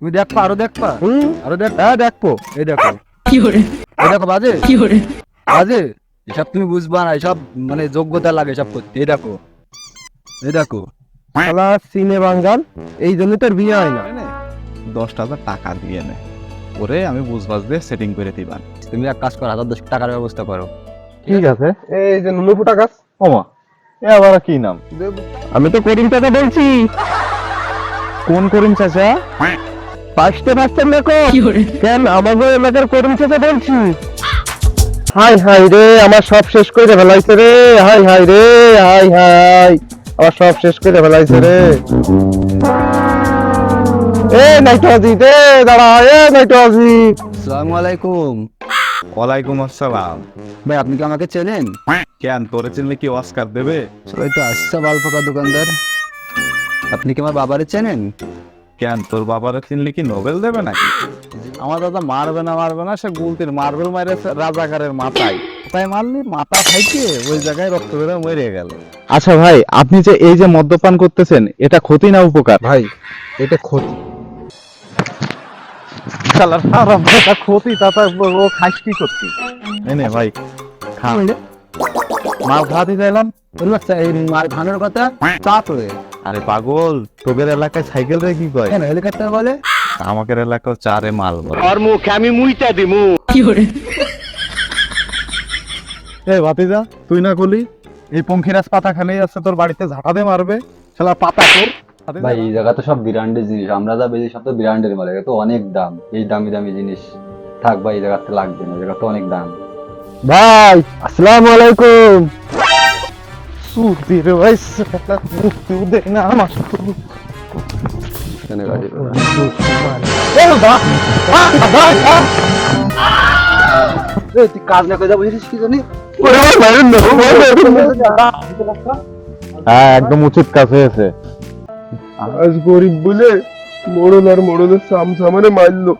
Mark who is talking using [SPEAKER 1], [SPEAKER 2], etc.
[SPEAKER 1] তুমি দেখবা আরো দেখবা আরো দেখ, হ্যাঁ দেখবো। এই দেখো এই দেখো বাজে বাজে, এসব তুমি বুঝবা না, এসব মানে যোগ্যতা লাগে সব করতে। এই দেখো এই দেখো।
[SPEAKER 2] শালা সিনে বাঙ্গাল, এই জন্য তোর বিয়ে হয় না।
[SPEAKER 3] 10,000 টাকা দিয়ে নে, ওরে আমি বুঝবাজ দিয়ে সেটিং করে দিবান।
[SPEAKER 1] তুমি এক কাজ করো, 1010 টাকার ব্যবস্থা করো।
[SPEAKER 3] ঠিক আছে।
[SPEAKER 2] এই যে নুনু টাকা।
[SPEAKER 3] ওমা, এ আবার কি নাম?
[SPEAKER 2] আমি তো করিম চাচা বলছি।
[SPEAKER 3] কোন করিম চাচা?
[SPEAKER 2] পাঁচটা মেকো কেন আমাদের এলাকার করিম চাচা বলছি। হাই হাই রে, আমার সব শেষ করে ফেলাইছে রে। হাই হাই রে, হাই হাই, আমার সব শেষ করে ফেলাইছে রে। এ নাইটজি দে, দাঁড়া। এ নাইটজি,
[SPEAKER 1] আসসালামু আলাইকুম।
[SPEAKER 3] ওয়ালাইকুম আসসালাম।
[SPEAKER 1] ভাই আপনি কি আমাকে চেনেন?
[SPEAKER 3] কেন, তোরে চিনলে কি অস্কার দেবে?
[SPEAKER 1] সবাই তো আসছে বালফাকা দোকানদার। আপনি কি আমার বাবারে চেনেন?
[SPEAKER 3] কেন, তোর বাবারে চিনলে কি নোবেল দেবে নাকি? আমার দাদা মারবে না, সে গুলতির মার্বেল মারেছে রাজাকারের মাথায়। তাই মারলি, মাথা খাইছে ওই জায়গায় রক্ত বেরো মরে গেল। আচ্ছা ভাই, আপনি যে এই যে মদ্যপান করতেছেন, এটা ক্ষতি না উপকার?
[SPEAKER 2] ভাই এটা ক্ষতি।
[SPEAKER 3] শালার হারাম, এটা ক্ষতি, তাতা ও খাইস কি করতি? নে ভাই খা। মাল খাওয়াতে চাইলাম।
[SPEAKER 1] বাচ্চা এই মার খানোর কথা চাপ হয়ে।
[SPEAKER 3] আরে পাগল, তোদের এলাকায় সাইকেল রে কি কয়?
[SPEAKER 1] কেন হেলিকপ্টার বলে?
[SPEAKER 3] আমাদের এলাকায় চারে মাল বলে।
[SPEAKER 2] আর মুখে আমি মুইটা দিমু।
[SPEAKER 3] এই ভাতিজা, তুই না করলি এই পঙ্খিরাজ পাতা খানেই আছে, তোর বাড়িতে ঝাঁটা দিয়ে মারবে। শালা পাতা তোর।
[SPEAKER 1] ভাই এই জায়গা তো সব ব্র্যান্ডের জিনিস, আমরা যা বেশি সব তো ব্র্যান্ডের মাল, এটা তো অনেক দাম। এই দামি দামি জিনিস থাক ভাই, এই জায়গাতে লাগবে না, এই জায়গা তো অনেক দাম।
[SPEAKER 2] ভাই আসসালামু আলাইকুম। সুধীর ভাই মুক্তি দে না আমার।
[SPEAKER 1] এখানে গাড়ি তুই কাজ না করে যাবো কি জানি।
[SPEAKER 3] হ্যাঁ, একদম উচিত কাজ হয়েছে।
[SPEAKER 2] আজ গরিব বলে মোড়ল আর মোড়লের সামসামানে মারলো।